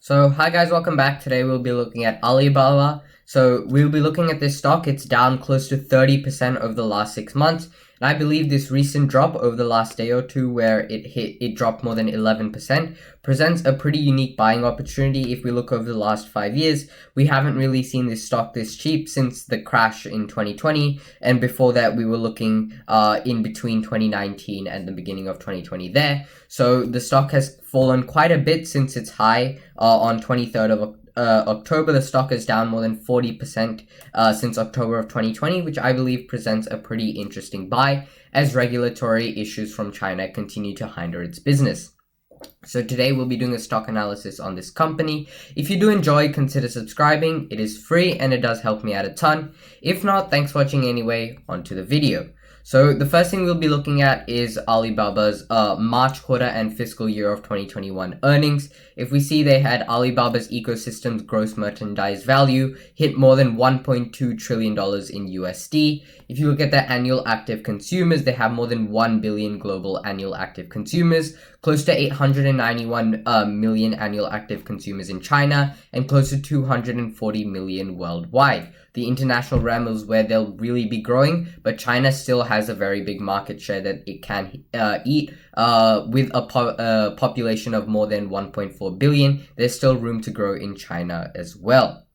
So hi guys, welcome back. Today we'll be looking at Alibaba. So we'll be looking at this stock. It's down close to 30% over the last 6 months. And I believe this recent drop over the last day or two where it dropped more than 11% presents a pretty unique buying opportunity. If we look over the last 5 years, we haven't really seen this stock this cheap since the crash in 2020. And before that, we were looking in between 2019 and the beginning of 2020 there. So the stock has fallen quite a bit since its high on 23rd of October. The stock is down more than 40% since October of 2020, which I believe presents a pretty interesting buy as regulatory issues from China continue to hinder its business. So today we'll be doing a stock analysis on this company. If you do enjoy, consider subscribing. It is free and it does help me out a ton. If not, thanks for watching anyway. On to the video. So the first thing we'll be looking at is Alibaba's March quarter and fiscal year of 2021 earnings. If we see, they had Alibaba's ecosystem's gross merchandise value hit more than $1.2 trillion in USD. If you look at their annual active consumers, they have more than 1 billion global annual active consumers, close to 891 million annual active consumers in China, and close to 240 million worldwide. The international realm is where they'll really be growing, but China still has a very big market share that it can eat. With a population of more than 1.4 billion, there's still room to grow in China as well.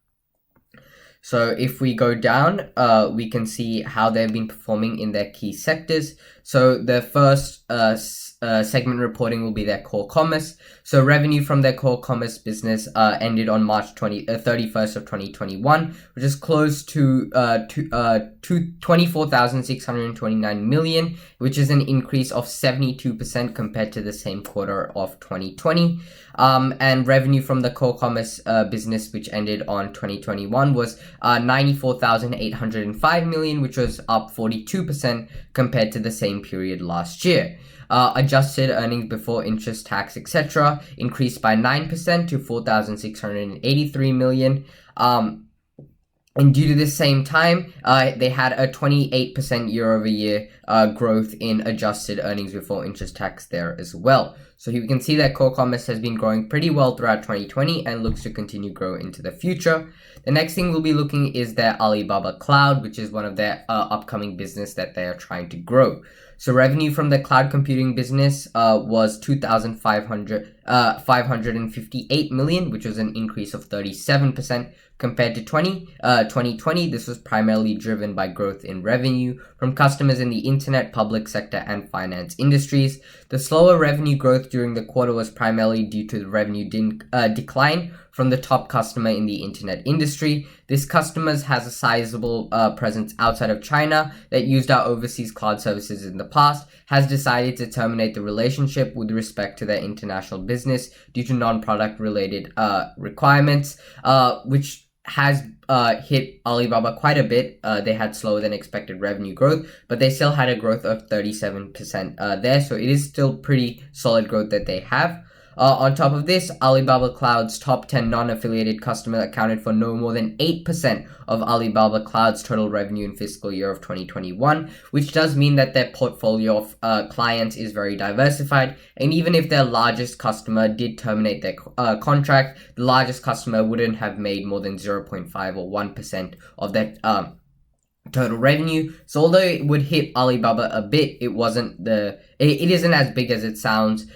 So if we go down, we can see how they've been performing in their key sectors. So the first segment reporting will be their core commerce. So revenue from their core commerce business ended on March 31st of 2021, which is close to 24,629 million, which is an increase of 72% compared to the same quarter of 2020. And revenue from the core commerce business, which ended on 2021, was 94,805 million, which was up 42% compared to the same period last year. Adjusted earnings before interest, tax, etc. increased by 9% to 4,683 million. And due to this same time, they had a 28% year-over-year growth in adjusted earnings before interest tax there as well. So you can see that core commerce has been growing pretty well throughout 2020 and looks to continue to grow into the future. The next thing we'll be looking is their Alibaba Cloud, which is one of their upcoming business that they are trying to grow. So revenue from the cloud computing business was 2,558 million, which was an increase of 37% compared to 2020. This was primarily driven by growth in revenue from customers in the internet, public sector, and finance industries. The slower revenue growth during the quarter was primarily due to the revenue decline from the top customer in the internet industry. This customer has a sizable presence outside of China that used our overseas cloud services in the past, has decided to terminate the relationship with respect to their international business due to non-product related requirements, which has hit Alibaba quite a bit. They had slower than expected revenue growth, but they still had a growth of 37% there, so it is still pretty solid growth that they have. On top of this, Alibaba Cloud's top 10 non-affiliated customers accounted for no more than 8% of Alibaba Cloud's total revenue in fiscal year of 2021, which does mean that their portfolio of clients is very diversified. And even if their largest customer did terminate their contract, the largest customer wouldn't have made more than 0.5 or 1% of that total revenue. So although it would hit Alibaba a bit, it isn't as big as it sounds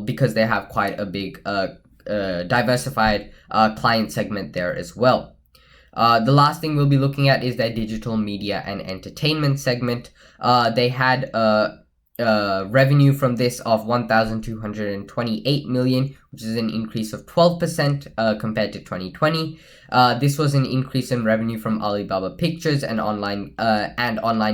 because they have quite a big diversified client segment there as well. The last thing we'll be looking at is their digital media and entertainment segment. They had revenue from this of 1,228 million, which is an increase of 12% compared to 2020. This was an increase in revenue from Alibaba Pictures and online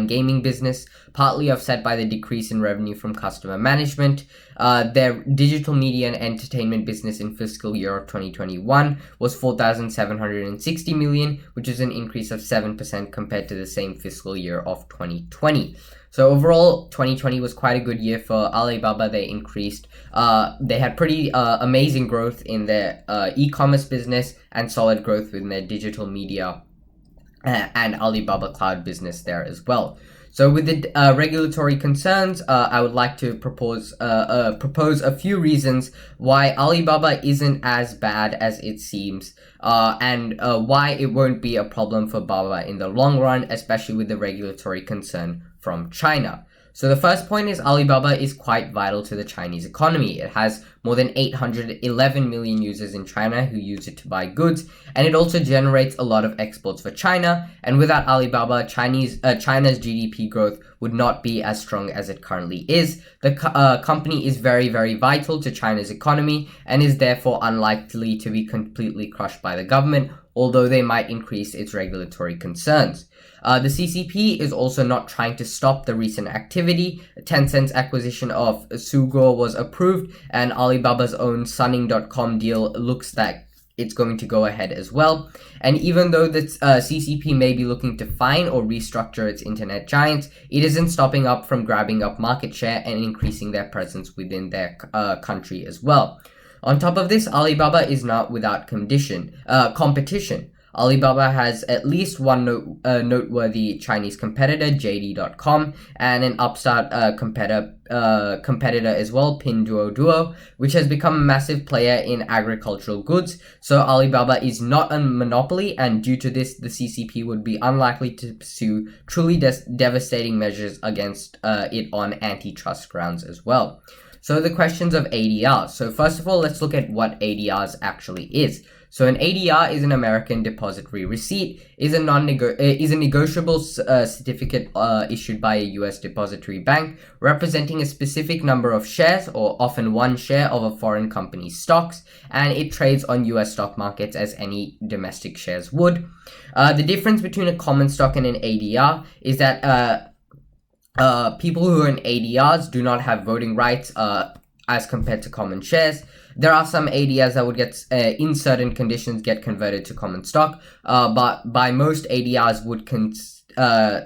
gaming business, partly offset by the decrease in revenue from customer management. Their digital media and entertainment business in fiscal year of 2021 was 4,760 million, which is an increase of 7% compared to the same fiscal year of 2020. So overall, 2020 was quite a good year for Alibaba. They increased, they had pretty amazing growth in their e-commerce business and solid growth in their digital media and Alibaba Cloud business there as well. So with the regulatory concerns, I would like to propose a few reasons why Alibaba isn't as bad as it seems, and why it won't be a problem for Baba in the long run, especially with the regulatory concern from China. So the first point is Alibaba is quite vital to the Chinese economy. It has more than 811 million users in China who use it to buy goods, and it also generates a lot of exports for China. And without Alibaba, China's GDP growth would not be as strong as it currently is. The company is very, very vital to China's economy and is therefore unlikely to be completely crushed by the government, although they might increase its regulatory concerns. The CCP is also not trying to stop the recent activity. Tencent's acquisition of Sugo was approved, and Alibaba's own Sunning.com deal looks like it's going to go ahead as well. And even though the CCP may be looking to fine or restructure its internet giants, it isn't stopping up from grabbing up market share and increasing their presence within their country as well. On top of this, Alibaba is not without competition. Alibaba has at least one noteworthy Chinese competitor, JD.com, and an upstart competitor as well, Pinduoduo, which has become a massive player in agricultural goods. So Alibaba is not a monopoly, and due to this, the CCP would be unlikely to pursue truly devastating measures against it on antitrust grounds as well. So the questions of ADRs. So first of all, let's look at what ADRs actually is. So an ADR is an American depository receipt, is a negotiable certificate issued by a US depository bank representing a specific number of shares, or often one share of a foreign company's stocks, and it trades on US stock markets as any domestic shares would. The difference between a common stock and an ADR is that people who own ADRs do not have voting rights as compared to common shares. There are some ADRs that would get, in certain conditions, get converted to common stock, but by most ADRs would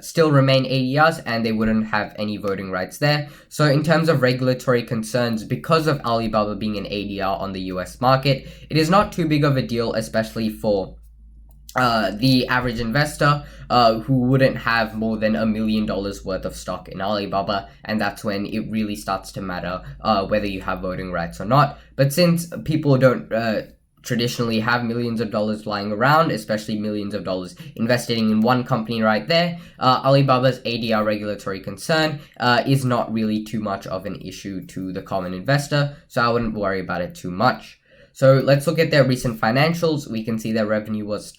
still remain ADRs and they wouldn't have any voting rights there. So in terms of regulatory concerns, because of Alibaba being an ADR on the US market, it is not too big of a deal, especially for the average investor who wouldn't have more than $1 million worth of stock in Alibaba, and that's when it really starts to matter whether you have voting rights or not. But since people don't traditionally have millions of dollars lying around, especially millions of dollars investing in one company right there, Alibaba's ADR regulatory concern is not really too much of an issue to the common investor, so I wouldn't worry about it too much. So let's look at their recent financials. We can see their revenue was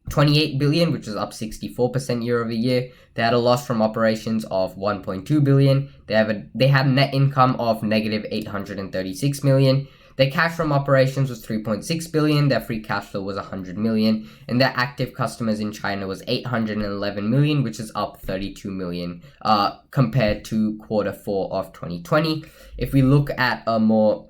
28 billion, which was up 64% year over year. They had a loss from operations of 1.2 billion. They had net income of negative 836 million. Their cash from operations was 3.6 billion. Their free cash flow was 100 million. And their active customers in China was 811 million, which is up 32 million compared to Q4 of 2020. If we look at a more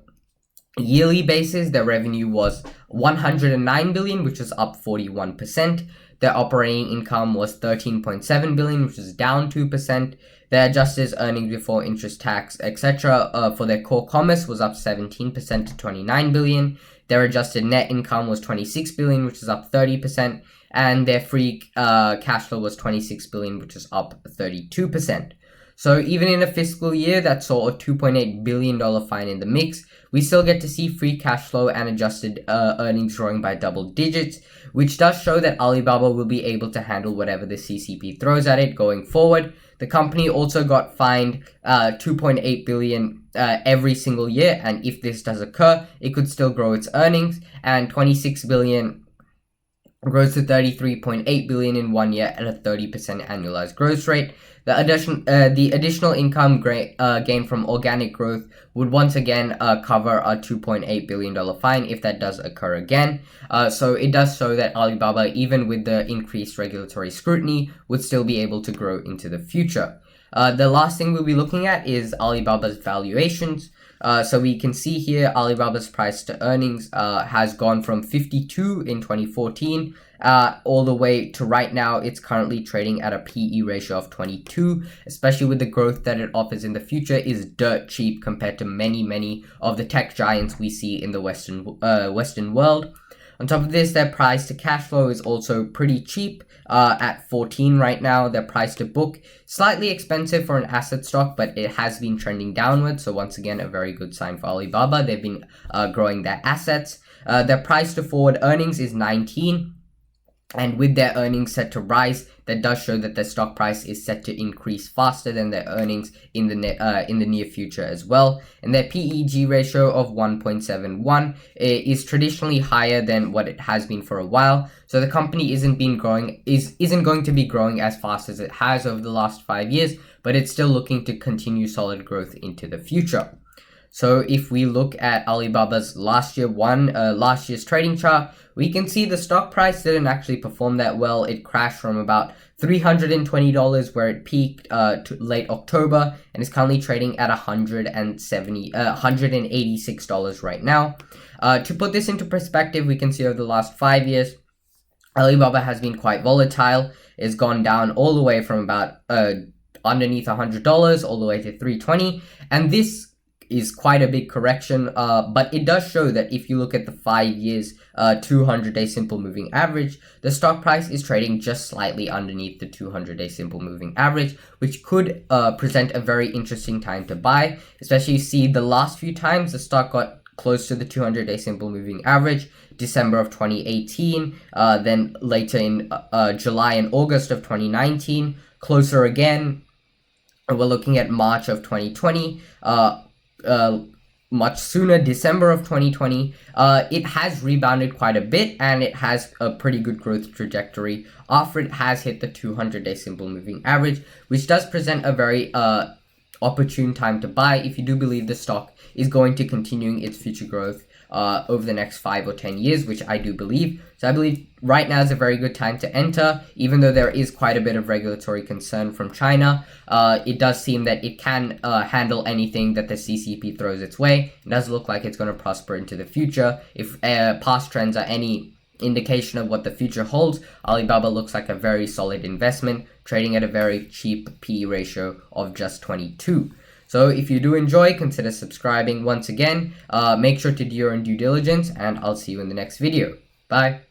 yearly basis, their revenue was 109 billion, which is up 41%. Their operating income was 13.7 billion, which is down 2%. Their adjusted earnings before interest, tax, etc. For their core commerce was up 17% to 29 billion. Their adjusted net income was 26 billion, which is up 30%. And their free cash flow was 26 billion, which is up 32%. So even in a fiscal year that saw a $2.8 billion fine in the mix, we still get to see free cash flow and adjusted earnings growing by double digits, which does show that Alibaba will be able to handle whatever the CCP throws at it going forward. The company also got fined $2.8 billion every single year, and if this does occur, it could still grow its earnings, and 26 billion grows to 33.8 billion in 1 year at a 30% annualized growth rate. The additional income gained from organic growth would once again cover a $2.8 billion fine if that does occur again. So it does show that Alibaba, even with the increased regulatory scrutiny, would still be able to grow into the future. The last thing we'll be looking at is Alibaba's valuations. So we can see here Alibaba's price to earnings has gone from 52 in 2014 all the way to right now. It's currently trading at a PE ratio of 22, especially with the growth that it offers in the future is dirt cheap compared to many of the tech giants we see in the Western world. On top of this, their price to cash flow is also pretty cheap at 14 right now. Their price to book, slightly expensive for an asset stock, but it has been trending downwards. So once again, a very good sign for Alibaba. They've been growing their assets. Their price to forward earnings is 19. And with their earnings set to rise, that does show that their stock price is set to increase faster than their earnings in the near future as well. And their PEG ratio of 1.71 is traditionally higher than what it has been for a while. So the company isn't going to be growing as fast as it has over the last 5 years, but it's still looking to continue solid growth into the future. So if we look at Alibaba's last year's trading chart, we can see the stock price didn't actually perform that well. It crashed from about $320 where it peaked to late October and is currently trading at $186 right now. To put this into perspective, we can see over the last 5 years, Alibaba has been quite volatile. It's gone down all the way from about underneath $100 all the way to $320, and this is quite a big correction, but it does show that if you look at the 5 years 200-day simple moving average, the stock price is trading just slightly underneath the 200-day simple moving average, which could present a very interesting time to buy. Especially you see the last few times the stock got close to the 200-day simple moving average, December of 2018, then later in July and August of 2019, closer again, we're looking at March of 2020, much sooner, December of 2020. It has rebounded quite a bit and it has a pretty good growth trajectory after it has hit the 200-day simple moving average, which does present a very opportune time to buy if you do believe the stock is going to continuing its future growth over the next 5 or 10 years, which I do believe. So I believe right now is a very good time to enter, even though there is quite a bit of regulatory concern from China. It does seem that it can handle anything that the CCP throws its way. It does look like it's going to prosper into the future. If past trends are any indication of what the future holds, Alibaba looks like a very solid investment, trading at a very cheap PE ratio of just 22. So if you do enjoy, consider subscribing once again. Make sure to do your own due diligence, and I'll see you in the next video. Bye.